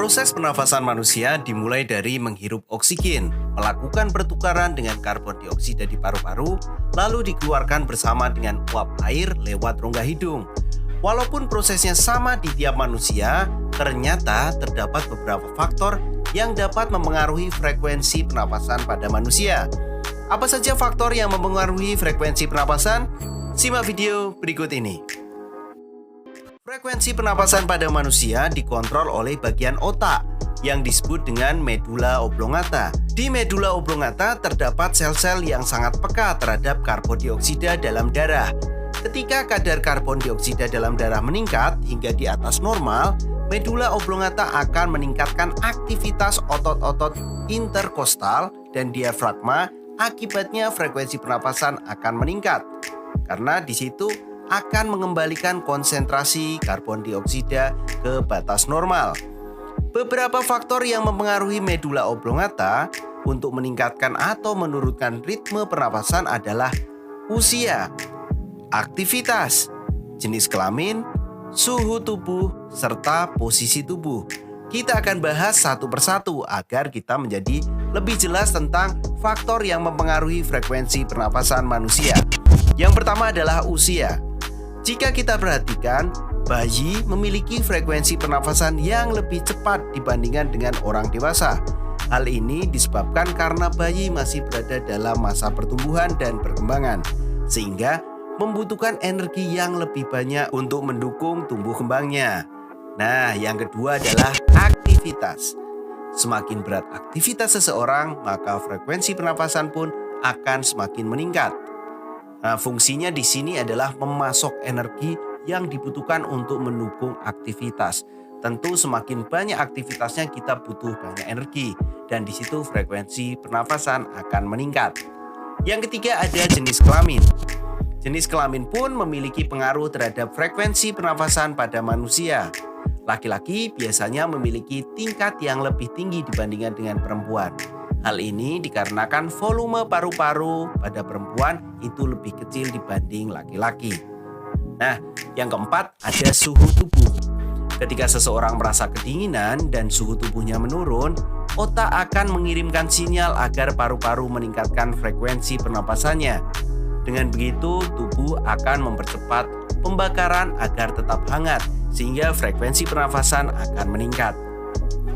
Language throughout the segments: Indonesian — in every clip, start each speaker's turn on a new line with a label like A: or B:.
A: Proses pernafasan manusia dimulai dari menghirup oksigen, melakukan pertukaran dengan karbon dioksida di paru-paru, lalu dikeluarkan bersama dengan uap air lewat rongga hidung. Walaupun prosesnya sama di tiap manusia, ternyata terdapat beberapa faktor yang dapat mempengaruhi frekuensi pernapasan pada manusia. Apa saja faktor yang mempengaruhi frekuensi pernapasan? Simak video berikut ini. Frekuensi pernapasan pada manusia dikontrol oleh bagian otak yang disebut dengan medula oblongata. Di medula oblongata terdapat sel-sel yang sangat peka terhadap karbon dioksida dalam darah. Ketika kadar karbon dioksida dalam darah meningkat hingga di atas normal, medula oblongata akan meningkatkan aktivitas otot-otot interkostal dan diafragma. Akibatnya frekuensi pernapasan akan meningkat karena di situ akan mengembalikan konsentrasi karbon dioksida ke batas normal. Beberapa faktor yang mempengaruhi medula oblongata untuk meningkatkan atau menurunkan ritme pernapasan adalah usia, aktivitas, jenis kelamin, suhu tubuh, serta posisi tubuh. Kita akan bahas satu persatu agar kita menjadi lebih jelas tentang faktor yang mempengaruhi frekuensi pernapasan manusia. Yang pertama adalah usia. Jika kita perhatikan, bayi memiliki frekuensi pernafasan yang lebih cepat dibandingkan dengan orang dewasa. Hal ini disebabkan karena bayi masih berada dalam masa pertumbuhan dan perkembangan, sehingga membutuhkan energi yang lebih banyak untuk mendukung tumbuh kembangnya. Nah, yang kedua adalah aktivitas. Semakin berat aktivitas seseorang, maka frekuensi pernapasan pun akan semakin meningkat. Nah, fungsinya di sini adalah memasok energi yang dibutuhkan untuk mendukung aktivitas. Tentu semakin banyak aktivitasnya kita butuh banyak energi dan di situ frekuensi pernafasan akan meningkat. Yang ketiga ada jenis kelamin. Jenis kelamin pun memiliki pengaruh terhadap frekuensi pernafasan pada manusia. Laki-laki biasanya memiliki tingkat yang lebih tinggi dibandingkan dengan perempuan. Hal ini dikarenakan volume paru-paru pada perempuan itu lebih kecil dibanding laki-laki. Nah, yang keempat ada suhu tubuh. Ketika seseorang merasa kedinginan dan suhu tubuhnya menurun, otak akan mengirimkan sinyal agar paru-paru meningkatkan frekuensi pernapasannya. Dengan begitu, tubuh akan mempercepat pembakaran agar tetap hangat, sehingga frekuensi pernafasan akan meningkat.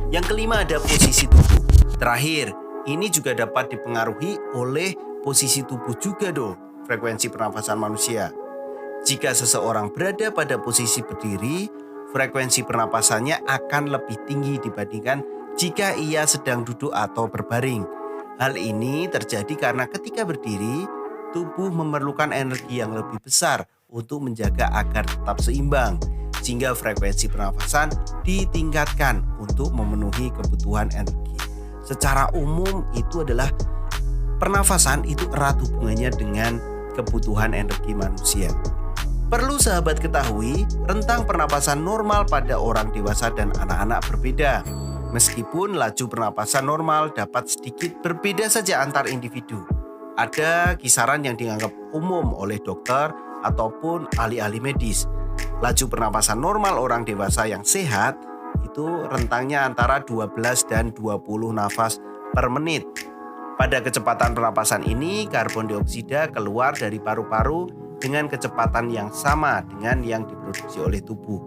A: Yang kelima ada posisi tubuh. Terakhir, ini juga dapat dipengaruhi oleh posisi tubuh juga frekuensi pernafasan manusia. Jika seseorang berada pada posisi berdiri, frekuensi pernapasannya akan lebih tinggi dibandingkan jika ia sedang duduk atau berbaring. Hal ini terjadi karena ketika berdiri, tubuh memerlukan energi yang lebih besar untuk menjaga agar tetap seimbang, sehingga frekuensi pernafasan ditingkatkan untuk memenuhi kebutuhan energi. Secara umum itu adalah pernafasan itu erat hubungannya dengan kebutuhan energi manusia. Perlu sahabat ketahui, rentang pernapasan normal pada orang dewasa dan anak-anak berbeda. Meskipun laju pernapasan normal dapat sedikit berbeda saja antar individu. Ada kisaran yang dianggap umum oleh dokter ataupun ahli-ahli medis. Laju pernapasan normal orang dewasa yang sehat itu rentangnya antara 12 dan 20 nafas per menit. Pada kecepatan pernapasan ini, karbon dioksida keluar dari paru-paru dengan kecepatan yang sama dengan yang diproduksi oleh tubuh.